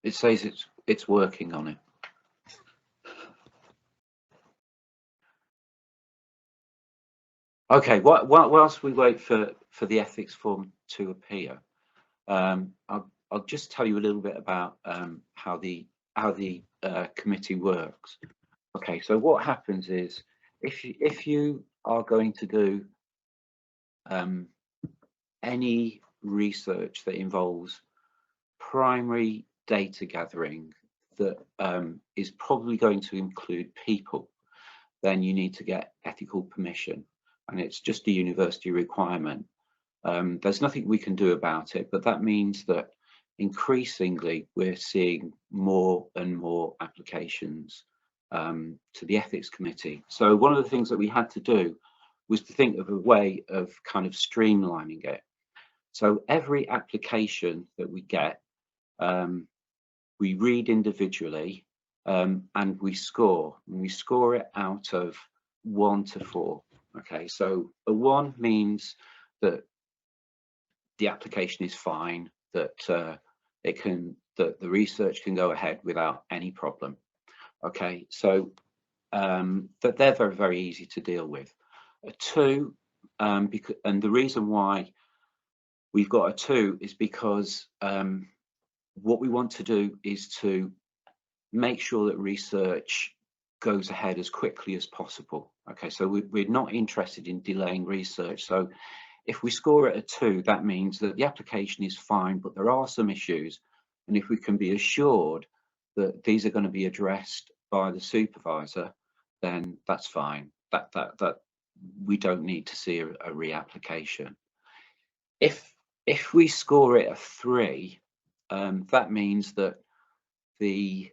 It says it's working on it. Okay, whilst we wait for the ethics form to appear, I'll just tell you a little bit about how the committee works. Okay, so what happens is if you are going to do any research that involves primary data gathering that is probably going to include people, then you need to get ethical permission, and it's just a university requirement. There's nothing we can do about it, but that means that increasingly we're seeing more and more applications to the ethics committee. So one of the things that we had to do was to think of a way of kind of streamlining it. So every application that we get, we read individually and we score. And we score it out of 1 to 4. Okay, so a 1 means that the application is fine, that that the research can go ahead without any problem. Okay, so that they're very, very easy to deal with. A 2, because, and the reason why we've got a 2 is because what we want to do is to make sure that research goes ahead as quickly as possible. Okay, so we're not interested in delaying research. So if we score it a 2, that means that the application is fine, but there are some issues. And if we can be assured that these are going to be addressed by the supervisor, then that's fine. That we don't need to see a reapplication. If we score it a 3, that means that the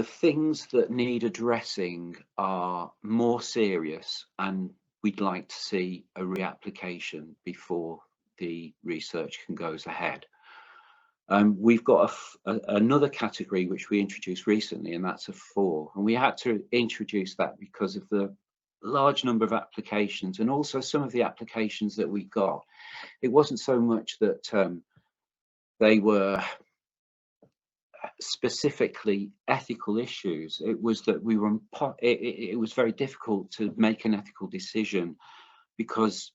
things that need addressing are more serious, and we'd like to see a reapplication before the research goes ahead. We've got another category which we introduced recently, and that's a 4. And we had to introduce that because of the large number of applications, and also some of the applications that we got. It wasn't so much that they were specifically ethical issues. It was that we were it was very difficult to make an ethical decision, because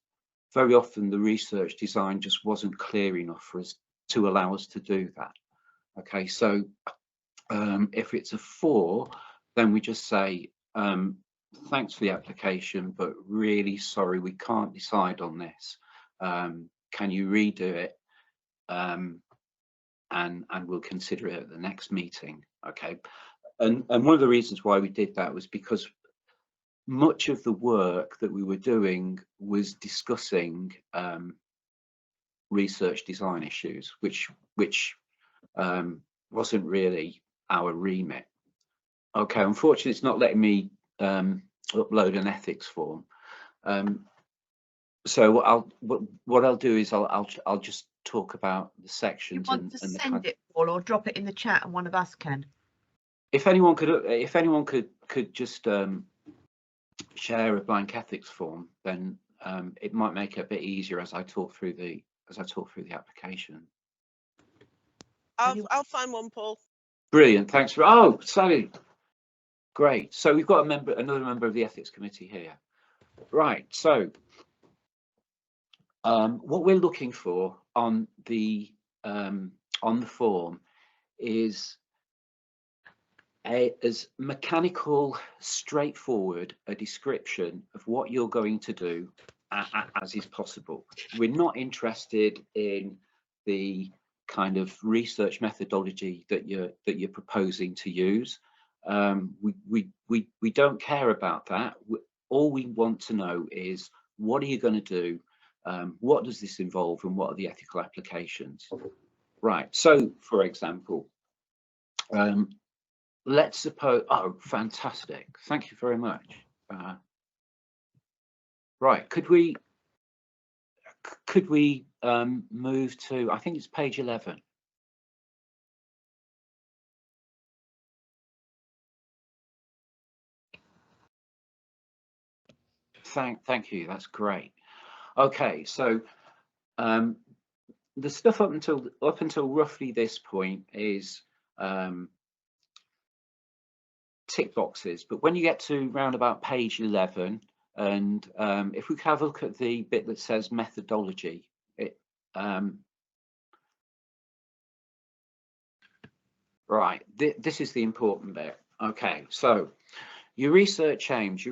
very often the research design just wasn't clear enough for us to allow us to do that. Okay, so if it's a 4, then we just say thanks for the application, but really sorry, we can't decide on this. Can you redo it? And we'll consider it at the next meeting. Okay, and one of the reasons why we did that was because much of the work that we were doing was discussing research design issues, which wasn't really our remit. Okay, unfortunately it's not letting me upload an ethics form. So what I'll do is I'll just talk about the sections. You want to send it, Paul, or drop it in the chat, and one of us can. If anyone could just share a blank ethics form, then it might make it a bit easier as I talk through the application. I'll find one, Paul. Brilliant, thanks for. Oh, Sally, great. So we've got another member of the ethics committee here. Right. So what we're looking for on the form is as mechanical, straightforward a description of what you're going to do as is possible. We're not interested in the kind of research methodology that you're proposing to use. We don't care about that. All we want to know is, what are you going to do? What does this involve, and what are the ethical applications? Right, so for example, let's suppose, oh, fantastic, thank you very much. Right, could we move to, I think it's page 11. Thank you, that's great. Okay, so the stuff up until roughly this point is tick boxes, but when you get to round about page 11, and if we have a look at the bit that says methodology, right, this is the important bit. Okay, so your research aims,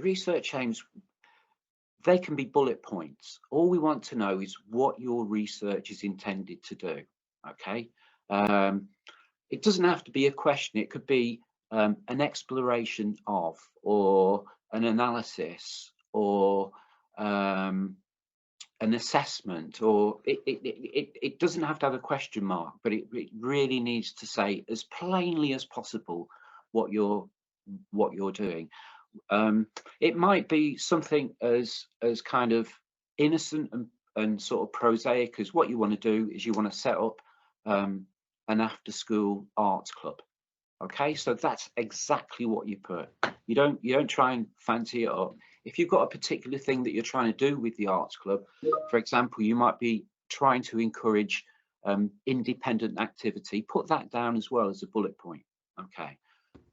they can be bullet points. All we want to know is what your research is intended to do. Okay, it doesn't have to be a question. It could be an exploration of, or an analysis, or an assessment, or it doesn't have to have a question mark, but it really needs to say as plainly as possible what you're doing. It might be something as kind of innocent and sort of prosaic as what you want to do is you want to set up an after-school arts club. Okay, so that's exactly what you put. You don't try and fancy it up. If you've got a particular thing that you're trying to do with the arts club, for example, you might be trying to encourage independent activity, put that down as well as a bullet point. Okay,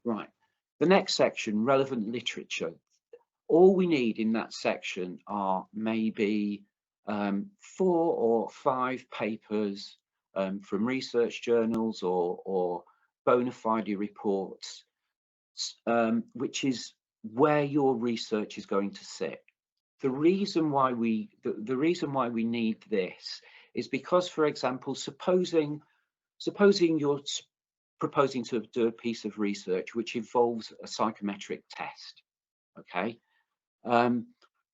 right. The next section, relevant literature. All we need in that section are maybe 4 or 5 papers from research journals or bona fide reports, which is where your research is going to sit. The reason why we need this is because, for example, supposing you're proposing to do a piece of research which involves a psychometric test. Okay,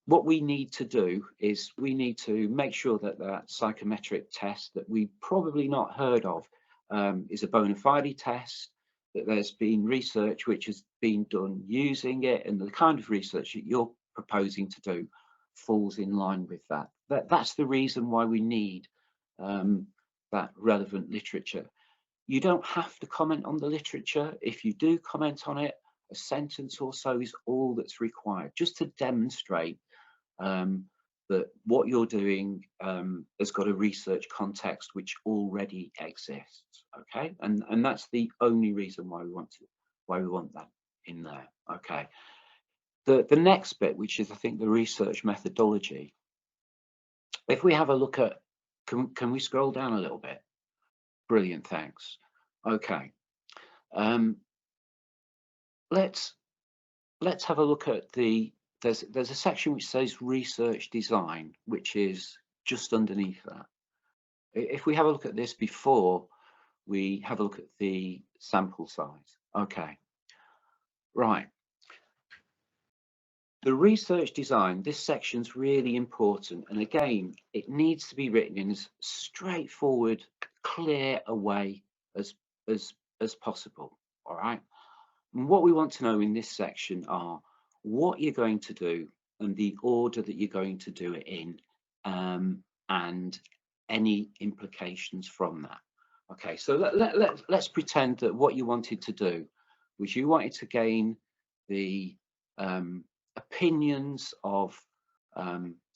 what we need to do is we need to make sure that that psychometric test that we've probably not heard of is a bona fide test, that there's been research which has been done using it, and the kind of research that you're proposing to do falls in line with that. That's the reason why we need that relevant literature. You don't have to comment on the literature. If you do comment on it, a sentence or so is all that's required, just to demonstrate that what you're doing has got a research context which already exists. Okay, and that's the only reason why we want that in there. Okay, the next bit, which is I think the research methodology. If we have a look at, can we scroll down a little bit? Brilliant, thanks. Okay, let's have a look at the. There's a section which says research design, which is just underneath that. If we have a look at this before we have a look at the sample size. Okay, right. The research design, this section's really important, and again, it needs to be written in as straightforward, clear a way as possible. All right. And what we want to know in this section are what you're going to do and the order that you're going to do it in, and any implications from that. Okay, so let's pretend that what you wanted to do was you wanted to gain the opinions of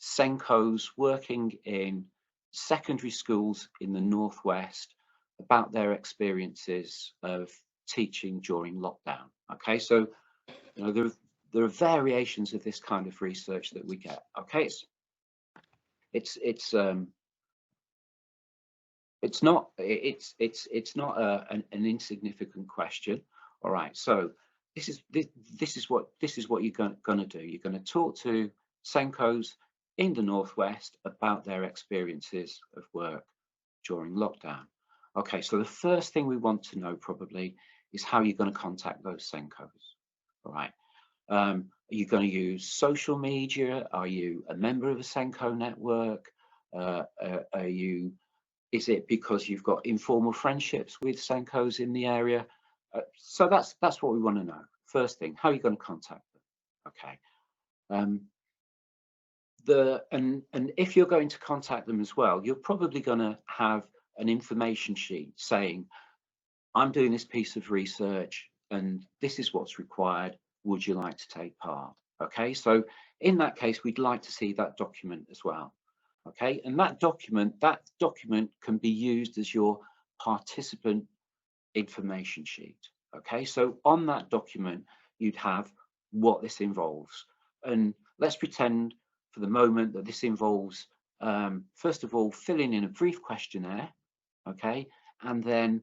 SENCOs working in secondary schools in the Northwest about their experiences of teaching during lockdown. Okay, so you know, there are variations of this kind of research that we get. Okay, it's not an insignificant question. All right, so this is what you're going to do. You're going to talk to SENCOs in the Northwest about their experiences of work during lockdown. Okay, so the first thing we want to know probably is how you're going to contact those SENCOs. All right, are you going to use social media? Are you a member of a SENCO network? Is it because you've got informal friendships with SENCOs in the area? So that's what we want to know. First thing, how are you going to contact them? Okay. And if you're going to contact them as well, you're probably going to have an information sheet saying, I'm doing this piece of research and this is what's required. Would you like to take part? Okay, so in that case, we'd like to see that document as well. Okay, and that document can be used as your participant information sheet. Okay, so on that document you'd have what this involves, and let's pretend for the moment that this involves first of all filling in a brief questionnaire, okay, and then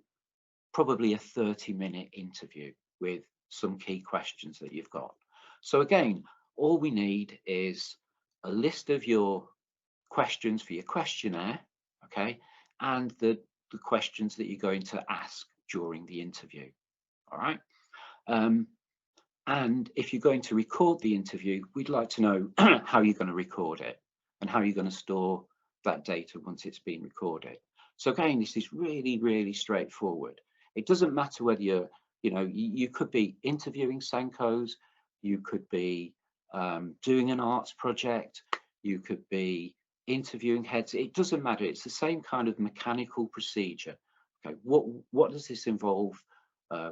probably a 30-minute interview with some key questions that you've got. So again, all we need is a list of your questions for your questionnaire, okay, and the questions that you're going to ask during the interview. All right. And if you're going to record the interview, we'd like to know how you're going to record it and how you're going to store that data once it's been recorded. So again, this is really, really straightforward. It doesn't matter whether you're, you could be interviewing Senkos, you could be doing an arts project, you could be interviewing heads. It doesn't matter. It's the same kind of mechanical procedure. Okay, what does this involve?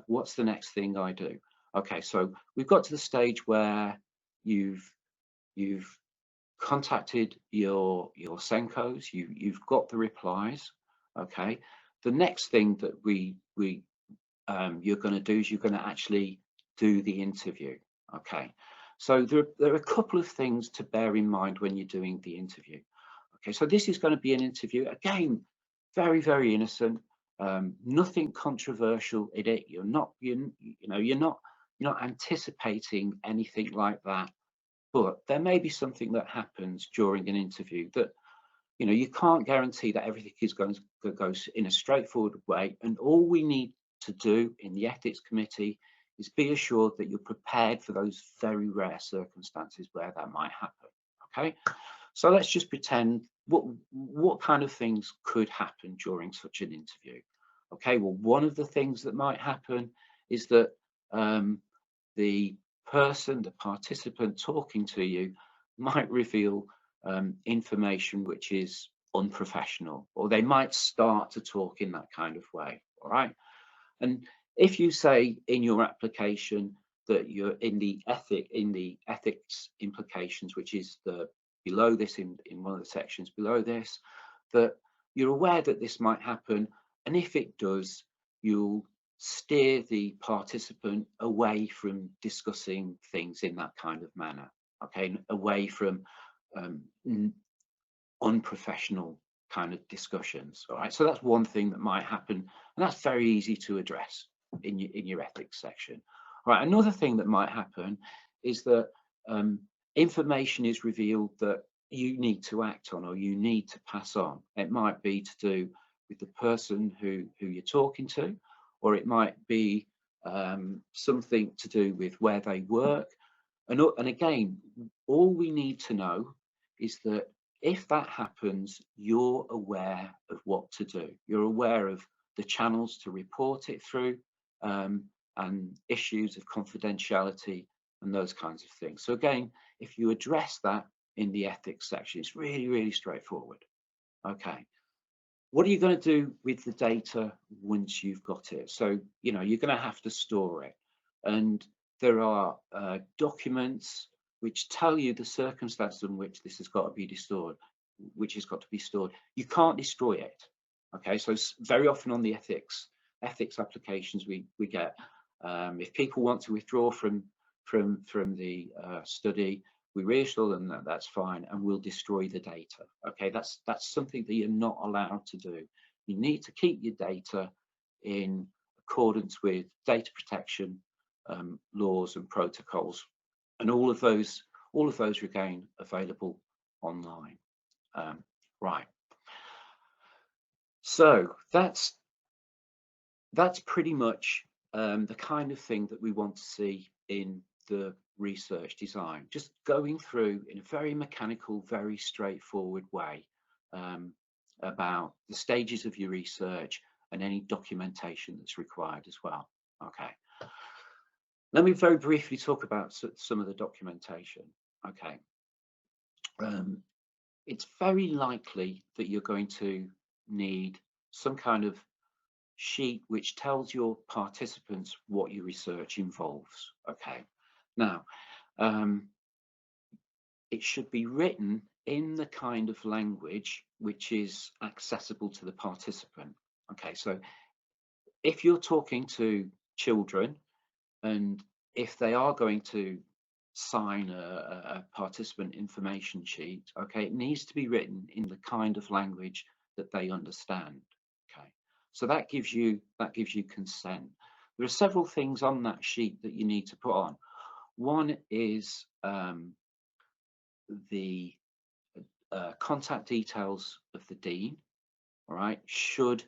What's the next thing I do? Okay, so we've got to the stage where you've contacted your Senkos, you've got the replies. Okay, the next thing that you're going to do is you're going to actually do the interview. Okay, so there are a couple of things to bear in mind when you're doing the interview. Okay, so this is going to be an interview, again, very, very innocent, nothing controversial in it. You're not anticipating anything like that, but there may be something that happens during an interview that you can't guarantee that everything is going to go in a straightforward way. And all we need to do in the ethics committee is be assured that you're prepared for those very rare circumstances where that might happen. Okay, so let's just pretend what kind of things could happen during such an interview. Okay, well, one of the things that might happen is that the participant talking to you might reveal information which is unprofessional, or they might start to talk in that kind of way. All right, and if you say in your application that you're in the ethics implications, which is below this in one of the sections below this, that you're aware that this might happen, and if it does, you'll steer the participant away from discussing things in that kind of manner, okay, away from unprofessional kind of discussions. All right, so that's one thing that might happen, and that's very easy to address in your ethics section. All right, another thing that might happen is that information is revealed that you need to act on or you need to pass on. It might be to do with the person who you're talking to, or it might be something to do with where they work. And again, all we need to know is that if that happens, you're aware of what to do. You're aware of the channels to report it through, and issues of confidentiality and those kinds of things. So again, if you address that in the ethics section, it's really, really straightforward. Okay. What are you going to do with the data once you've got it? So, you're going to have to store it. And there are documents which tell you the circumstances in which this has got to be stored, You can't destroy it. Okay, so very often on the ethics applications we get, if people want to withdraw from the study, we reassure them that that's fine, and we'll destroy the data. Okay, that's something that you're not allowed to do. You need to keep your data in accordance with data protection laws and protocols, and all of those are again available online. Right. So that's pretty much the kind of thing that we want to see in the research design, just going through in a very mechanical, very straightforward way about the stages of your research and any documentation that's required as well. Okay, let me very briefly talk about some of the documentation. Okay, it's very likely that you're going to need some kind of sheet which tells your participants what your research involves. Okay, now it should be written in the kind of language which is accessible to the participant. Okay, so if you're talking to children and if they are going to sign a participant information sheet, okay, it needs to be written in the kind of language that they understand. Okay, so that gives you consent. There are several things on that sheet that you need to put on. One is the contact details of the dean. All right, should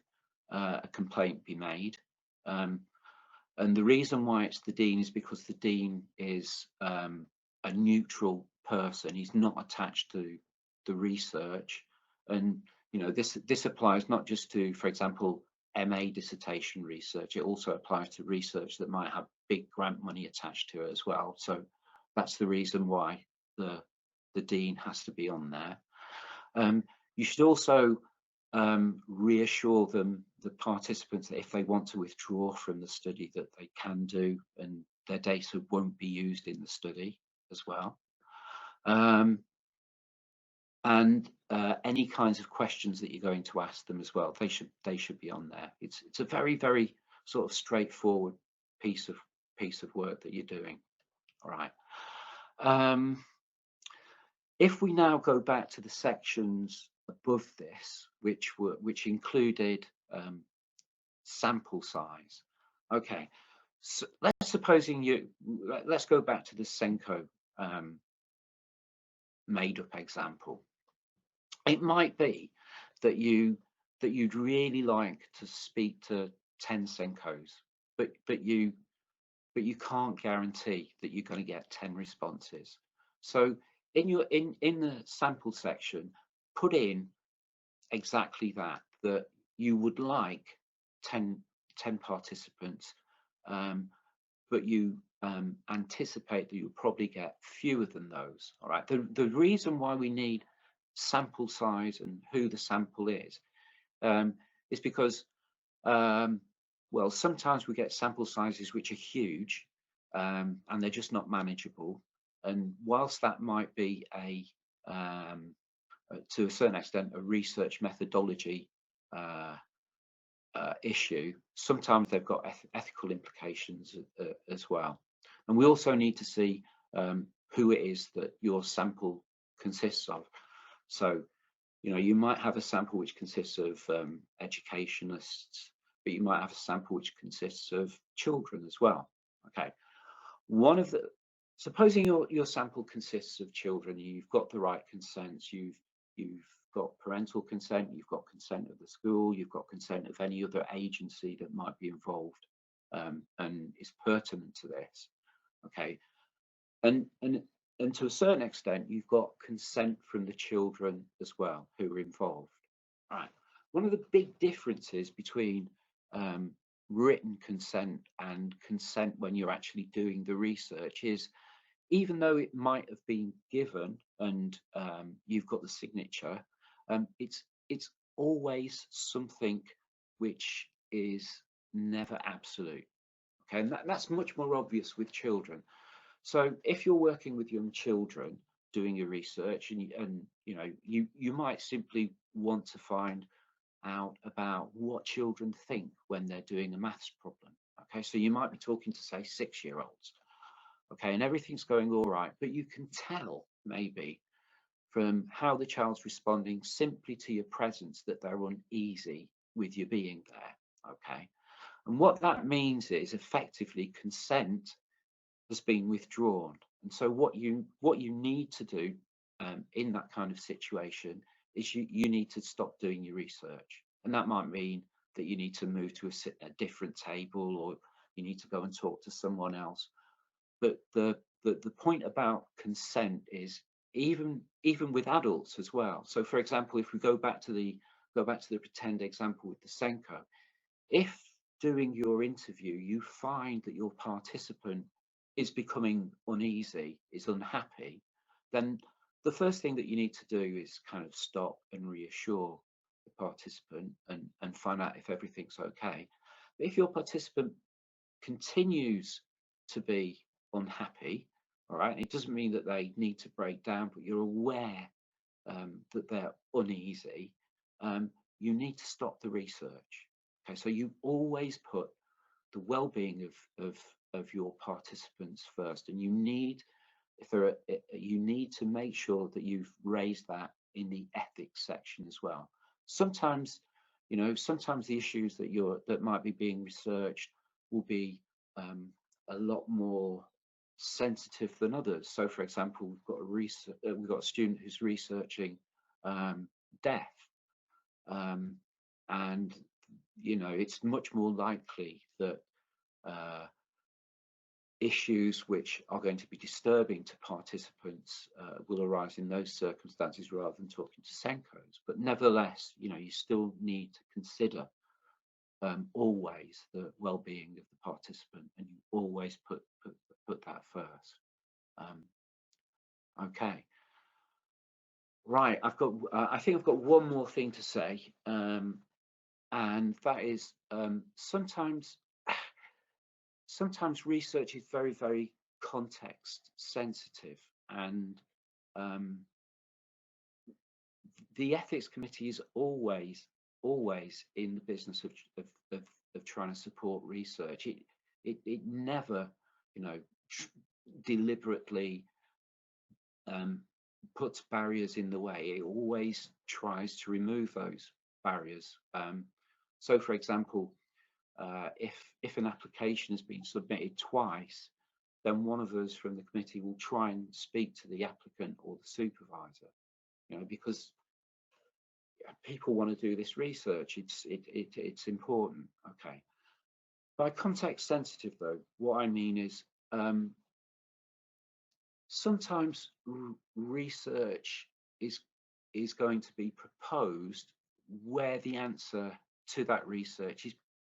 a complaint be made. And the reason why it's the dean is because the dean is a neutral person. He's not attached to the research. And you know, this applies not just to, for example, MA dissertation research. It also applies to research that might have big grant money attached to it as well. So that's the reason why the dean has to be on there. You should also reassure them, the participants, that if they want to withdraw from the study that they can do, and their data won't be used in the study as well. And any kinds of questions that you're going to ask them as well, they should be on there. It's a very, very sort of straightforward piece of work that you're doing. All right. If we now go back to the sections above this, which included sample size. Okay, so let's go back to the SENCO made up example. It might be that you'd really like to speak to 10 SENCOs, but you can't guarantee that you're going to get 10 responses. So in the sample section, put in exactly that you would like 10 participants, but you anticipate that you'll probably get fewer than those. All right. The reason why we need sample size and who the sample is because well, sometimes we get sample sizes which are huge and they're just not manageable. And whilst that might be to a certain extent a research methodology issue, sometimes they've got ethical implications as well. And we also need to see who it is that your sample consists of. So, you know, you might have a sample which consists of educationists, but you might have a sample which consists of children as well. Okay, supposing your sample consists of children, you've got the right consents, you've got parental consent, you've got consent of the school, you've got consent of any other agency that might be involved and is pertinent to this. Okay, and to a certain extent, you've got consent from the children as well who are involved. All right. One of the big differences between written consent and consent when you're actually doing the research is, even though it might have been given and you've got the signature, it's always something which is never absolute. Okay, and that's much more obvious with children. So if you're working with young children doing your research, and you know, you might simply want to find out about what children think when they're doing a maths problem. Okay, so you might be talking to, say, 6-year-olds. Okay, and everything's going all right, but you can tell maybe from how the child's responding simply to your presence that they're uneasy with you being there. Okay, and what that means is effectively consent has been withdrawn. And so what you need to do in that kind of situation is you need to stop doing your research. And that might mean that you need to move to a different table, or you need to go and talk to someone else. But the point about consent is even with adults as well. So for example, if we go back to the pretend example with the SENCO, if doing your interview you find that your participant is becoming uneasy, is unhappy, then the first thing that you need to do is kind of stop and reassure the participant and find out if everything's okay. But if your participant continues to be unhappy, all right, it doesn't mean that they need to break down, but you're aware that they're uneasy, you need to stop the research. Okay, so you always put the well-being of your participants first, and you need, you need to make sure that you've raised that in the ethics section as well. Sometimes, you know, sometimes the issues that might be being researched will be a lot more sensitive than others. So, for example, we've got a student who's researching death, and you know, it's much more likely that issues which are going to be disturbing to participants will arise in those circumstances rather than talking to SENCOs. But nevertheless, you know, you still need to consider always the well-being of the participant, and you always put that first. Okay, right. I think I've got one more thing to say, and that is sometimes research is very, very context sensitive, and the ethics committee is always in the business of trying to support research. It never, you know, deliberately puts barriers in the way. It always tries to remove those barriers. So, for example, if an application has been submitted twice, then one of us from the committee will try and speak to the applicant or the supervisor, you know, because people want to do this research. It's important. Okay. By context sensitive, though, what I mean is sometimes research is going to be proposed where the answer to that research is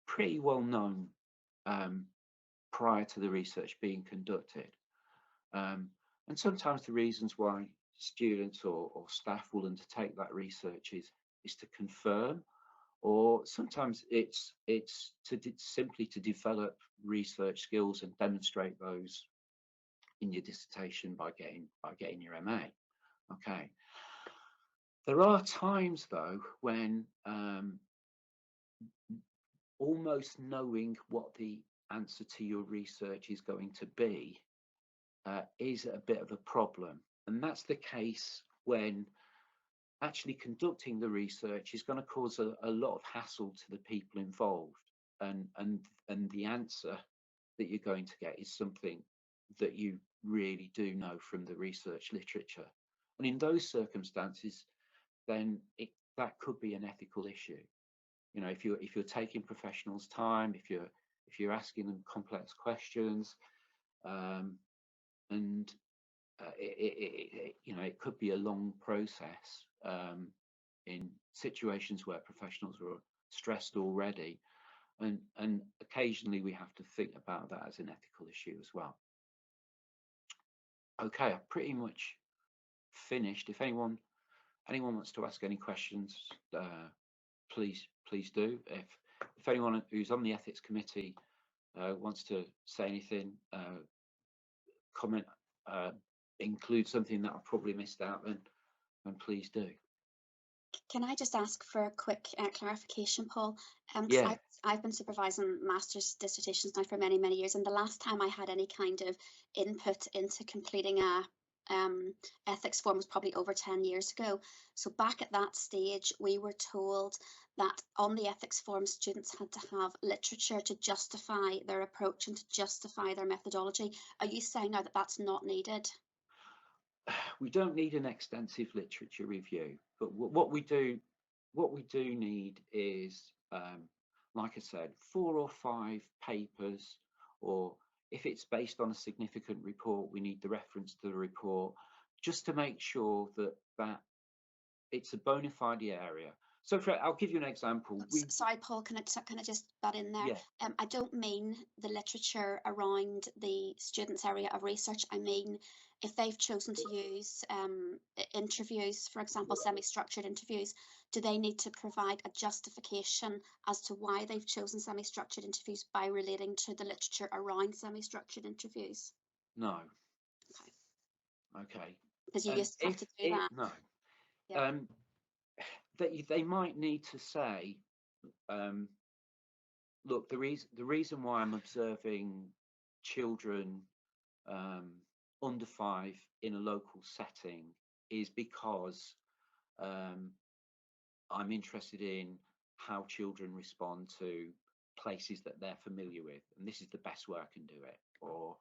pretty well known prior to the research being conducted. And sometimes the reasons why students or staff will undertake that research is to confirm, or sometimes it's simply to develop research skills and demonstrate those in your dissertation by getting your MA. Okay. There are times though when almost knowing what the answer to your research is going to be is a bit of a problem, and that's the case when actually conducting the research is going to cause a lot of hassle to the people involved, and the answer that you're going to get is something that you really do know from the research literature. And in those circumstances, then that could be an ethical issue. You know, if you're taking professionals' time, if you're asking them complex questions, and you know, it could be a long process in situations where professionals are stressed already, and occasionally we have to think about that as an ethical issue as well. Okay, I've pretty much finished. If anyone wants to ask any questions, please do. If anyone who's on the ethics committee wants to say anything, comment, include something that I probably missed out, then please do. Can I just ask for a quick clarification, Paul? Yeah. I've been supervising master's dissertations now for many, many years, and the last time I had any kind of input into completing a ethics form was probably over 10 years ago. So back at that stage, we were told that on the ethics form, students had to have literature to justify their approach and to justify their methodology. Are you saying now that that's not needed? We don't need an extensive literature review, but what we do need is, like I said, 4 or 5 papers, or if it's based on a significant report, we need the reference to the report, just to make sure that it's a bona fide area. So I'll give you an example. Sorry, Paul, can I just butt in there? Yeah. I don't mean the literature around the students' area of research. I mean, if they've chosen to use interviews, for example, semi-structured interviews, do they need to provide a justification as to why they've chosen semi-structured interviews by relating to the literature around semi-structured interviews? No. Okay. Okay. Because you used to have to do that. No. they might need to say, look, the reason why I'm observing children under 5 in a local setting is because I'm interested in how children respond to places that they're familiar with, and this is the best way I can do it. Or,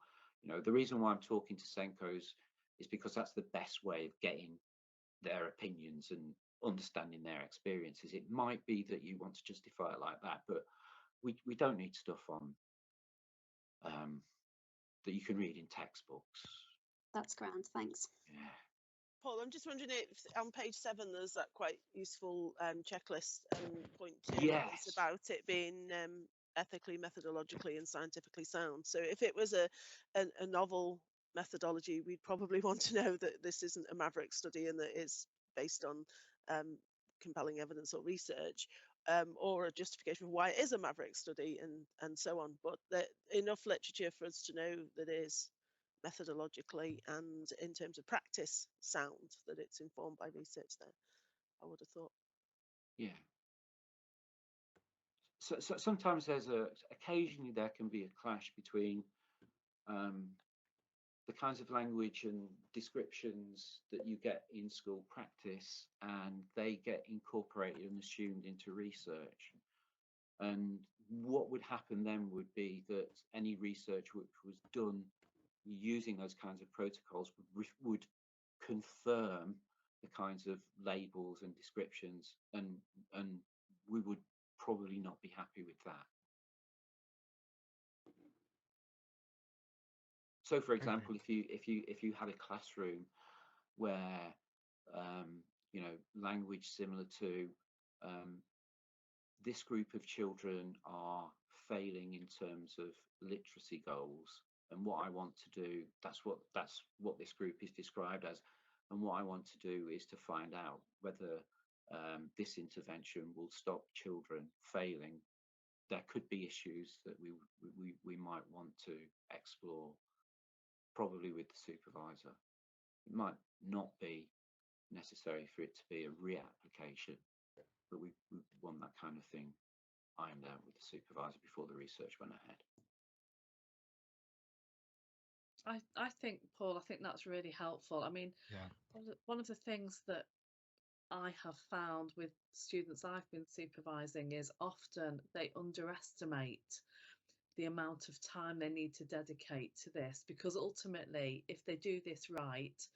the reason why I'm talking to SENCOs is because that's the best way of getting their opinions and understanding their experiences. It might be that you want to justify it like that, but we don't need stuff on that you can read in textbooks. That's grand, thanks. Yeah. Paul, I'm just wondering if on page 7 there's that quite useful checklist, point 2. Yes. It's about it being ethically, methodologically and scientifically sound. So if it was a novel methodology, we'd probably want to know that this isn't a maverick study and that it's based on compelling evidence or research, or a justification for why it is a maverick study and so on. But enough literature for us to know that it is methodologically and in terms of practice sound, that it's informed by research there, I would have thought. Yeah. So sometimes occasionally there can be a clash between the kinds of language and descriptions that you get in school practice, and they get incorporated and assumed into research. And what would happen then would be that any research which was done using those kinds of protocols would confirm the kinds of labels and descriptions, and we would probably not be happy with that. So, for example, if you had a classroom where language similar to this group of children are failing in terms of literacy goals, and what I want to do, that's what this group is described as, and what I want to do is to find out whether this intervention will stop children failing. There could be issues that we might want to explore, probably with the supervisor. It might not be necessary for it to be a reapplication, but we want that kind of thing ironed out with the supervisor before the research went ahead. I think, Paul, I think that's really helpful. I mean, yeah. One of the things that I have found with students I've been supervising is often they underestimate the amount of time they need to dedicate to this, because ultimately, if they do this right,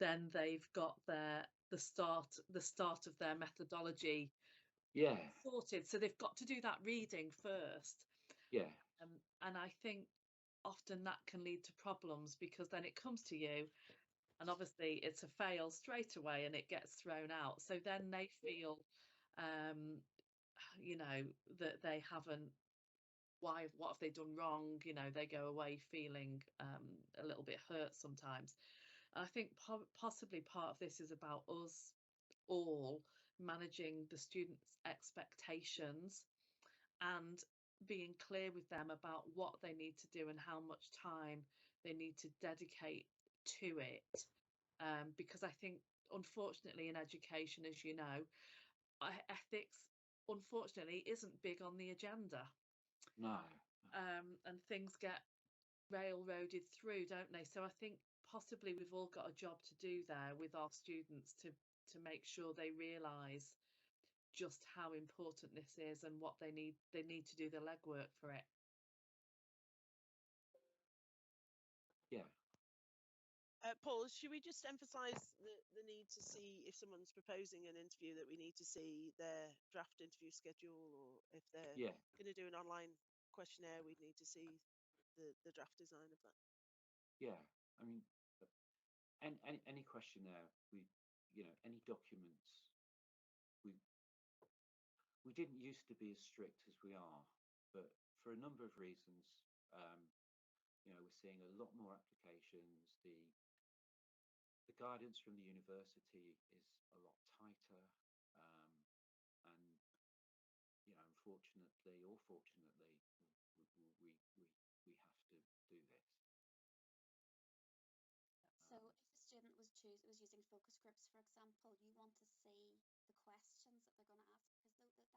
then they've got the start of their methodology sorted. So they've got to do that reading first. Yeah. And I think often that can lead to problems, because then it comes to you and obviously it's a fail straight away and it gets thrown out. So then they feel, that they haven't, what have they done wrong? They go away feeling a little bit hurt sometimes. And I think possibly part of this is about us all managing the students' expectations and being clear with them about what they need to do and how much time they need to dedicate to it. Because I think, unfortunately, in education, as you know, ethics, unfortunately, isn't big on the agenda. No. And things get railroaded through, don't they? So I think possibly we've all got a job to do there with our students to make sure they realise just how important this is and what they need to do the legwork for it. Yeah. Paul, should we just emphasise the need to see, if someone's proposing an interview, that we need to see their draft interview schedule, or if they're going to do an online questionnaire, we'd need to see the draft design of that? Yeah, I mean, any questionnaire, any documents, we didn't used to be as strict as we are, but for a number of reasons, we're seeing a lot more applications. The guidance from the university is a lot tighter, and unfortunately or fortunately, we have to do this. So if a student was to was using focus groups, for example, you want to see the questions that they're going to ask, because